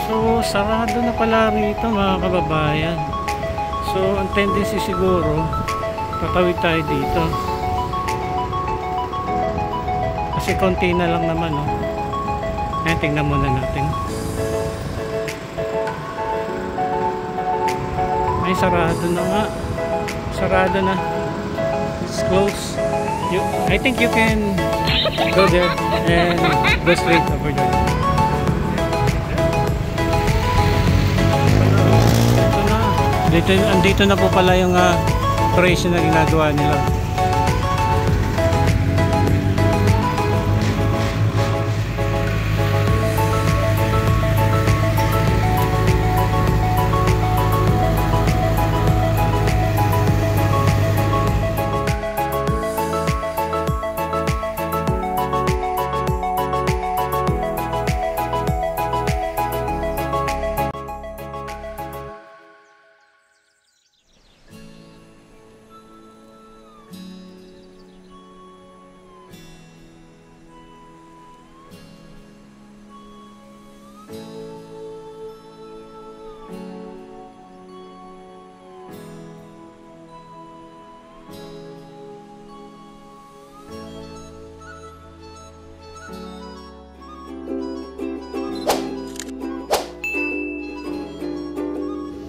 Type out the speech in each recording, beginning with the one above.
So sarado na pala rito mga kababayan. So ang tendency siguro tatawid tayo dito kasi konti na lang naman, oh. Ayan, tingnan muna natin. Ay, sarado na nga. Sarado na. It's close. I think you can go there and go straight over there. Andito na po pala yung operation na ginagawa nila.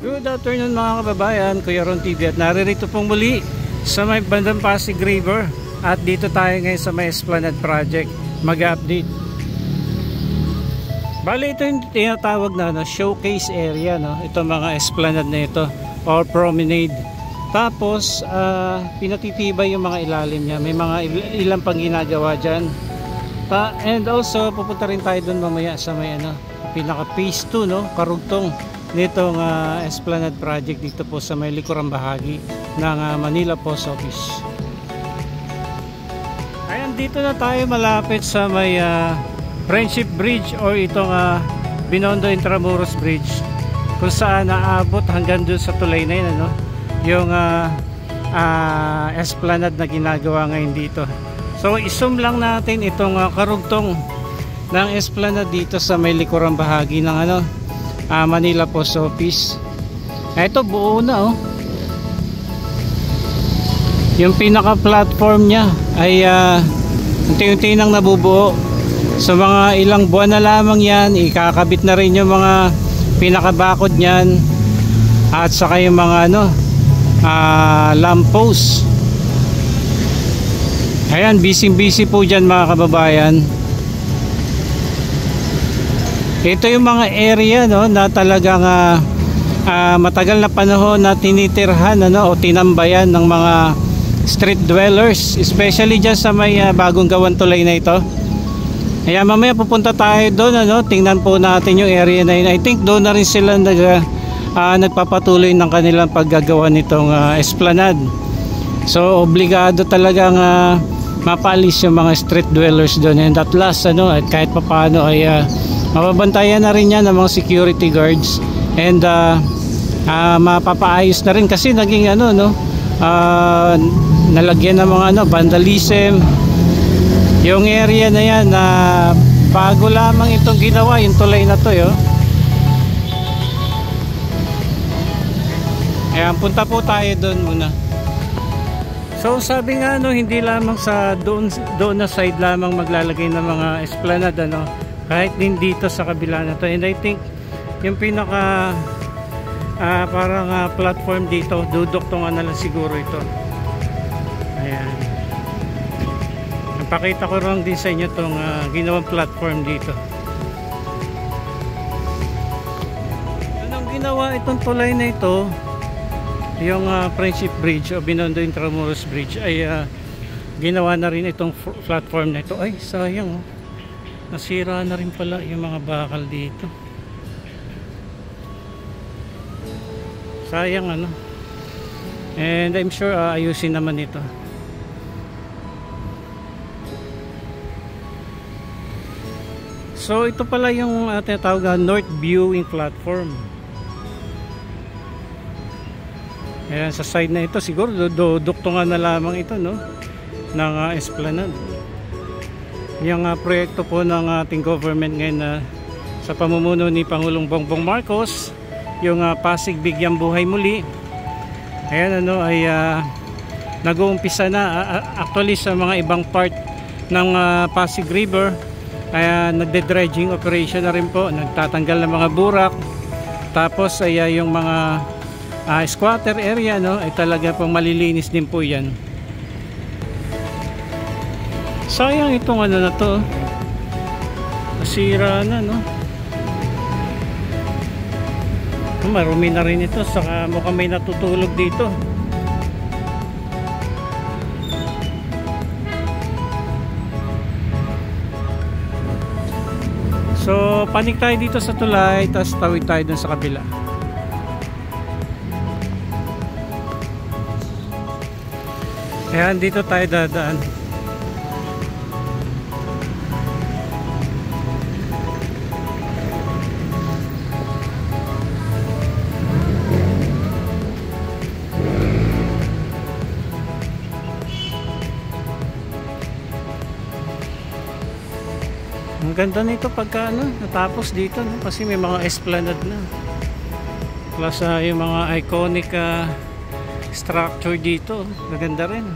Good afternoon mga kababayan, Kuya Ron TV at naririto pong muli sa may bandang Pasig River at dito tayo ngayon sa may Esplanade Project mag-update. Bali ito yung tinatawag na showcase area, no? Ito mga Esplanade na ito or promenade. Tapos pinatitibay yung mga ilalim niya, may mga ilang pang ginagawa dyan. And also pupunta rin tayo dun mamaya sa may pinaka phase 2, no? Karugtong nitong Esplanade Project dito po sa may likurang bahagi ng Manila Post Office. Ayan, dito na tayo malapit sa may Friendship Bridge o itong Binondo Intramuros Bridge kung saan naabot hanggang doon sa tulay na yun, yung Esplanade na ginagawa ngayon dito. So isum lang natin itong karugtong ng Esplanade dito sa may likurang bahagi ng Manila Post Office. Ito buo na, oh. Yung pinaka platform niya ay unti-unti nang nabubuo. So mga ilang buwan na lamang yan, ikakabit na rin yung mga pinakabakod niyan at saka yung mga lamppost. Ayan, busy po dyan mga kababayan. Ito yung mga area, no, na talagang matagal na panahon na tinitirhan o tinambayan ng mga street dwellers, especially dyan sa may bagong gawan tulay na ito. Kaya mamaya pupunta tayo doon, tingnan po natin yung area na yun. I think doon na rin sila nagpapatuloy ng kanilang paggagawa nitong Esplanade. So obligado talagang mapalis yung mga street dwellers doon, and at last at kahit papaano ay mababantayan na rin yan ng mga security guards, and mapapaayos na rin kasi naging nalagyan ng mga vandalism yung area na yan, na bago lamang itong ginawa yung tulay na to, Ayan, punta po tayo doon muna. So sabi nga hindi lamang sa doon na side lamang maglalagay ng mga Esplanade, kahit din dito sa kabila na to. And I think yung pinaka parang platform dito, duduktungan na lang siguro ito. Ayan, napakita ko lang din sa inyo itong ginawang platform dito. Anong ginawa itong tulay na ito, yung Friendship Bridge o Binondo Intramuros Bridge, ay ginawa na rin itong platform na ito. Ay sayang, nasira na rin pala yung mga bakal dito. Sayang and I'm sure ayusin naman ito. So ito pala yung tinatawag na North Viewing Platform. Ayan, sa side na ito siguro duduktungan na lamang ito, no, ng esplanade. Yung proyekto po ng ating government ngayon na sa pamumuno ni Pangulong Bongbong Marcos, yung Pasig Bigyang Buhay Muli. Ayan, ano, ay nag-uumpisa na actually sa mga ibang part ng Pasig River. Kaya nagde-dredging operation na rin po, nagtatanggal ng mga burak. Tapos ay yung mga squatter area, no, ay talaga pong malilinis din po yan. Sayang itong ano na to, nasira na, no. Marumi na rin ito, saka mukhang may natutulog dito. So panik tayo dito sa tulay, tapos tawid tayo dun sa kabila. Ayan, dito tayo dadaan. Ang ganda nito pagka ano, natapos dito, no? Kasi may mga esplanade na. Plus yung mga iconic structure dito, maganda rin.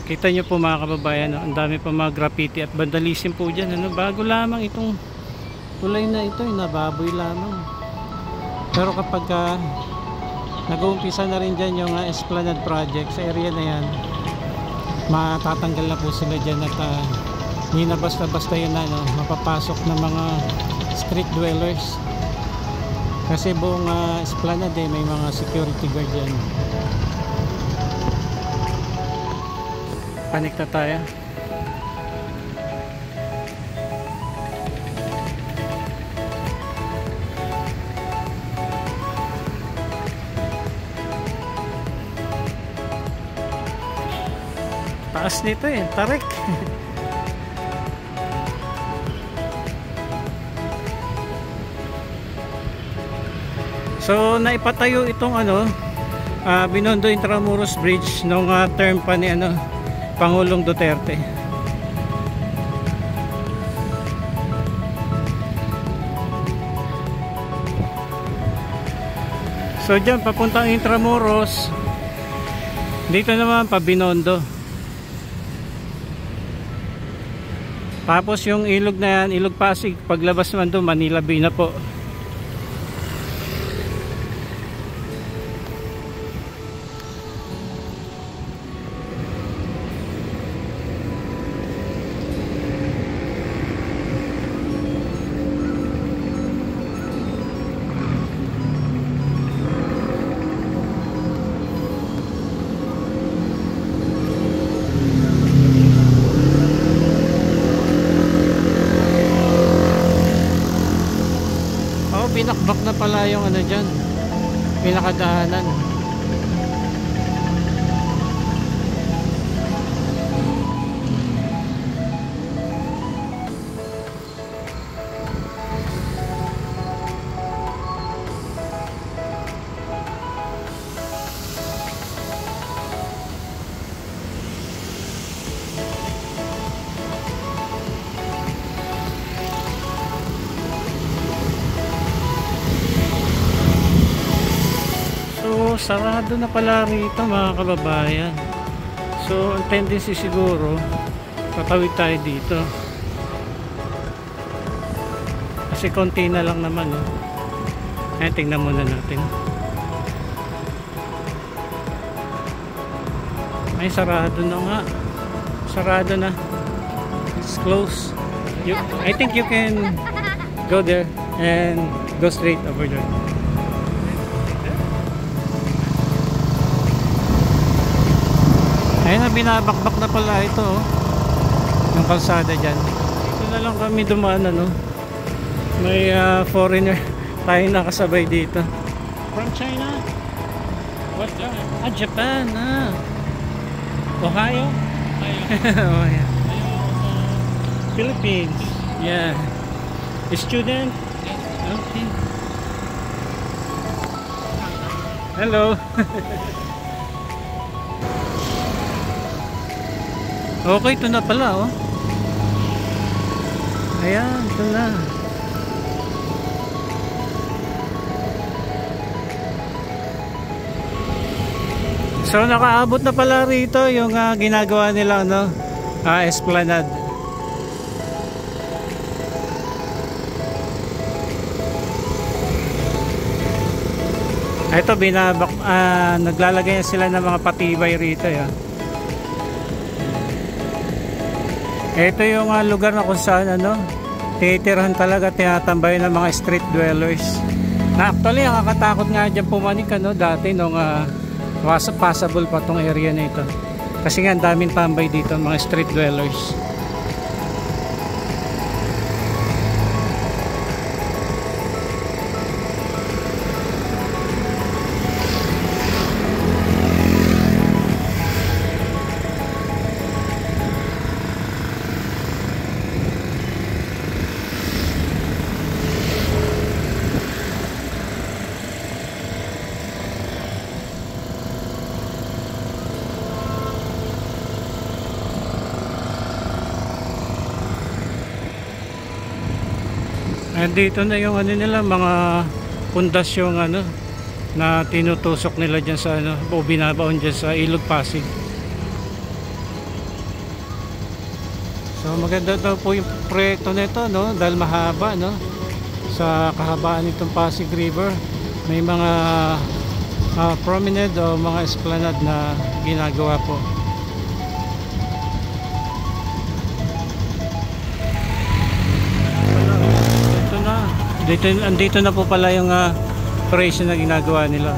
Kita nyo po mga kababayan, no? Ang dami pa mga graffiti at vandalism po dyan, ano? Bago lamang itong tulay na ito, nababoy lamang. Pero kapag nag-uumpisa na rin dyan yung esplanade project sa area na yan, matatanggal na po sila dyan at hindi na basta-basta yun na, no, mapapasok ng mga street dwellers kasi buong esplanade may mga security guard dyan. Panik na tayo. Taas nito tarik. So naipatayo itong Binondo Intramuros Bridge nung term pa ni Pangulong Duterte. So dyan papuntang Intramuros, dito naman pa Binondo. Tapos yung ilog na yan, Ilog Pasig, paglabas naman doon, Manila Bay na po. Pinakbak na pala yung dyan, pinakadaanan. Sarado na pala rito mga kababayan. So ang tendency siguro tatawid tayo dito kasi konti na lang naman, no? Ay, tingnan muna natin. Ay, sarado na nga. Sarado na. It's close. I think you can go there and go straight over there. Ayun na, binabakbak na pala ito, oh. Yung kalsada dyan. Dito na lang kami dumaan, may foreigner tayo nakasabay dito. From China? What? Japan, Ohio? Oh, yeah. Philippines. Yeah. A student? Okay. Hello. Okay, ito na pala, oh. Ayan, ito na. So nakaabot na pala rito yung ginagawa nila, no? Esplanade. Ito naglalagay sila ng mga patibay rito, ya. Ito yung lugar na kung saan titirahan talaga, tinatambay ng mga street dwellers. Na actually nakakatakot nga dyan pumanik dati nung passable pa tong area na ito. Kasi nga daming tambay dito mga street dwellers. And dito na yung nila, mga pundasyong na tinutusok nila dyan sa o binabaon dyan sa Ilog Pasig. So maganda daw po yung proyekto nito, dahil mahaba, sa kahabaan nitong Pasig River. May mga promenade o mga esplanade na ginagawa po. Andito na po pala yung operation na ginagawa nila.